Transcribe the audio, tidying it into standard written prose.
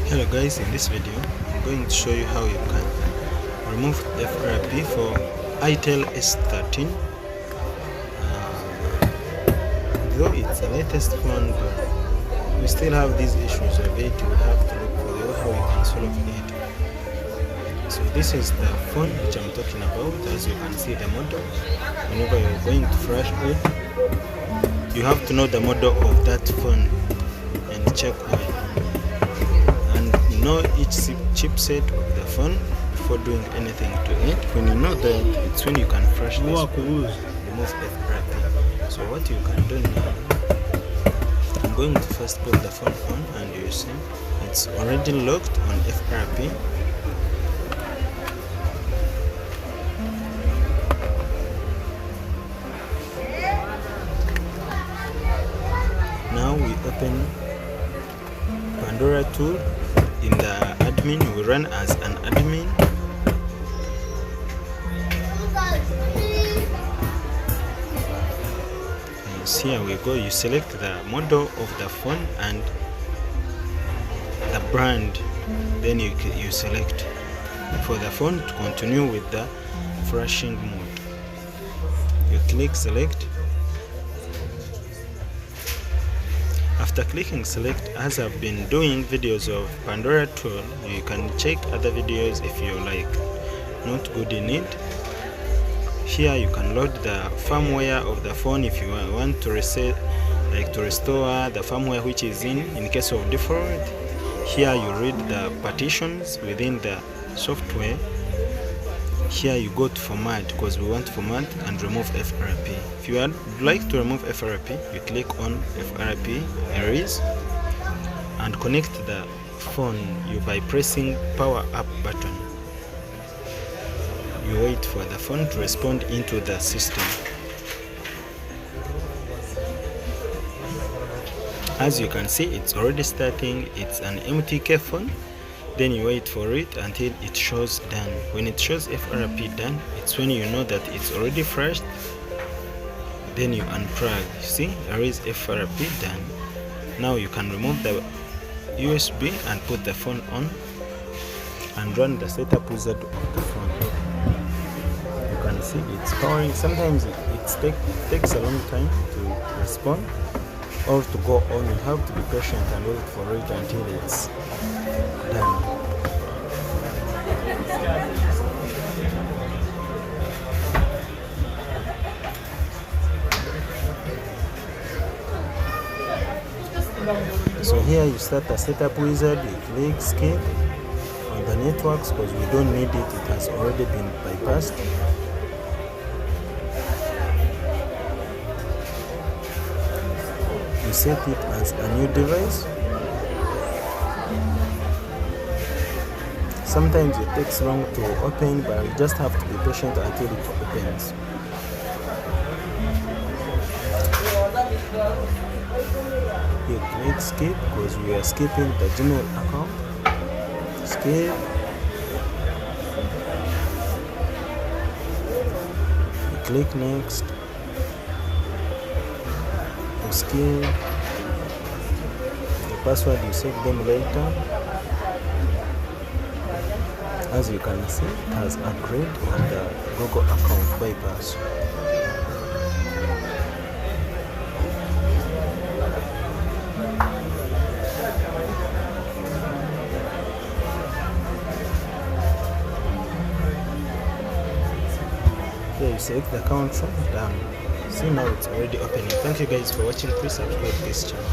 Hello guys, in this video I'm going to show you how you can remove FRP for itel S13. Though it's the latest phone, but we still have these issues of it. You have to look for the way how you can solve it. So this is the phone which I'm talking about. As you can see the model, whenever you're going to flash it, you have to know the model of that phone and check oil. Know each chipset of the phone before doing anything to it. When you know that, it's when you can flash this remove FRP. So what you can do now, I'm going to first put the phone on, and you see it's already locked on FRP. Now we open Pandora tool. In the admin, we run as an admin. And here we go. You select the model of the phone and the brand. Then you select for the phone to continue with the flashing mode. You click select. After clicking select, as I've been doing videos of Pandora tool, you can check other videos if you like not good in it. Here you can load the firmware of the phone if you want to reset, like to restore the firmware which is in case of default. Here you read the partitions within the software. Here you go to format, because we want format and remove FRP. If you would like to remove FRP, you click on FRP erase and connect the phone by pressing power up button. You wait for the phone to respond into the system. As you can see, it's already starting. It's an MTK phone. Then you wait for it until it shows done. When it shows FRP done, it's when you know that it's already flashed. Then you unplug. See, there is FRP done. Now you can remove the USB and put the phone on and run the setup wizard of the phone. You can see it's powering. Sometimes it takes a long time to respond or to go on. You have to be patient and wait for it until it's done. So here you start the setup wizard, you click skip on the networks because we don't need it, it has already been bypassed. You set it as a new device. Sometimes it takes long to open, but you just have to be patient until it opens. You click skip because we are skipping the Gmail account. Skip. You click next. You skip. The password you set them later. As you can see, it has upgraded and the Google account bypass. Here you select the account from done. See, now it's already opening. Thank you guys for watching. Please subscribe to this channel.